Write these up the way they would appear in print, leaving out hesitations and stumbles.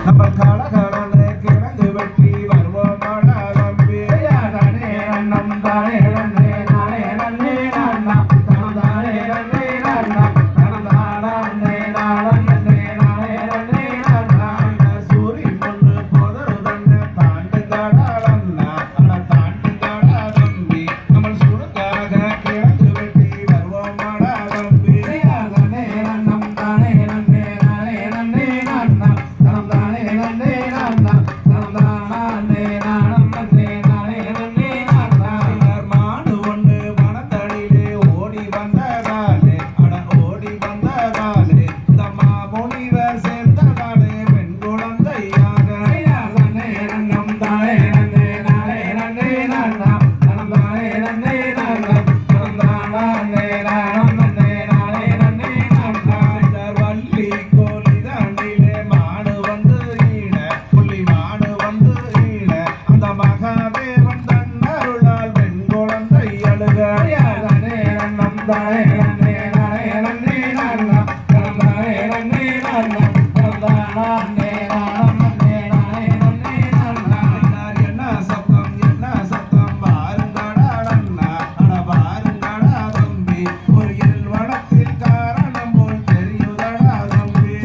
நம்ம காலகாலன்னு கிழங்கு வெட்டி வருவோம் மாடா தம்பி நம் தானே நன்னே நானே நன்னே நானா தனம் தானே நன்னே நானா தனம் தானா நன்னே நானா நன்னே நானே நன்னே நானா சூரி பொண்ணு போதரு தண்ண தாண்டு காடாளன்னா அட தாண்டு காடா தம்பி நம்ம சுடுக்காக கிழங்கு வெட்டி வருவோம் மாடா தம்பி நன்னே நன்னம் தானே நன்னே நானே நன்னே நானா தனம் தானே நன்னே நானா தனம் தானா நன்னே நானம் நன்னே நானே நன்னே நானா மாடு ஒண்ணு மனத்தடியிலே ஓடி வந்ததாலே அட ஓடி வந்ததாலே இந்த மாமுனிவர் சேர்த்ததாலே பெண் குழந்தையாக நன்னே நன்னம் தானே நன்னே நானே நன்னே நானா தனம் தானே நன்னே நானா தனம் தானா நன்னே நானம் நன்னே நானே நன்னே நானா வள்ளி கோழி தாண்டிலே மாடு வந்து ஈட புள்ளி மாடு வந்து ஈட அந்த மகாதேவன் தன்னருளால் பெண் குழந்தை அழுக நன்னே நன்னம் தானே நன்னே நானே நன்னே நானா தனம் தானே நன்னே நானா தனம் தானா நன்னே நானம் நன்னே நானே நன்னே நானா என்ன சத்தம் பாருங்கடா அட பாருங்கடா தம்பி ஒரு இருள் வனத்தில் காரணம் போல் தெரியுதடா தம்பி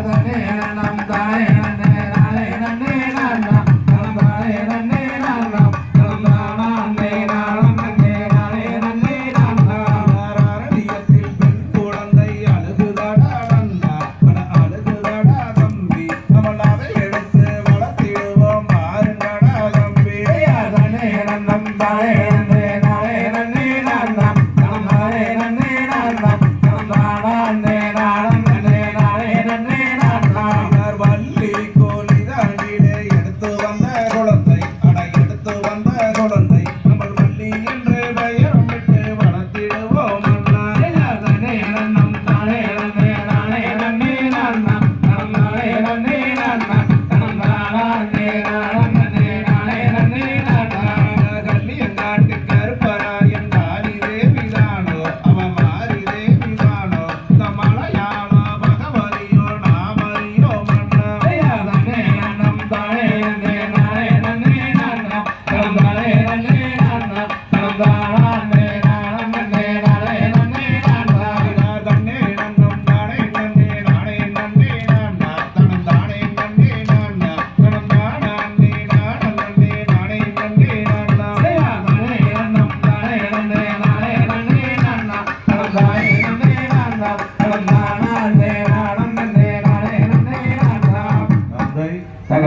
நன்னே நன்னம் தானே நன்னே நானே நன்னே நானா தனம் தானே நன்னே நானா தனம் தானா நன்னே நானம் நன்னே நானே நன்னே நானா அரணியத்தில் பெண் குழந்தை அழுகுதடா அட அழுகுதடா தம்பி நம்ம அதை எடுத்து வளர்த்திடுவோம் பாருங்கடா தம்பி நன்னே நன்னம் தானே நன்னே நானே நன்னே நானா தனம் தானே நன்னே நானா தனம் தானா நன்னே நானம் நன்னே நானே நன்னே நானா வள்ளி கோழி தாண்டிலே எடுத்து வந்த குழந்தை அட எடுத்து வந்த குழந்தை நம்ம வள்ளி என்று பெயரமிட்டு வளர்த்திடுவோம் அண்ணா நன்னே நன்னம் தானே நன்னே நானே நன்னே நானா தனம் தானே நன்னே நானா தனம் தானா நன்னே நானம் நன்னே நானே நன்னே நானா கல்லியங்காட்டு கருப்பராயன் தாரி தேவிதானோ அவன் மாறி தேவிதானோ இந்த மலையாள பகவதியோ நாமறியோ மன்னா நன்னே நன்னம் தானே நன்னே நானே நன்னே நானா தனம் தானே நன்னே நானா தனம் தானா நன்னே நானம் நன்னே நானே நன்னே நானா தன்னே நன்னம் தானே நன்னே நானே நன்னே நானா தனம் தானே நன்னே நானா தனம் தானா நன்னே நானா நன்னே நானே நன்னே நானா நன்னே நன்னம் தானே நன்னே நானே நன்னே நானா தனம் தானே நன்னே நானா தனம் தானா நன்னே நானம் நன்னே நானே நன்னே நானா தந்தை சகதி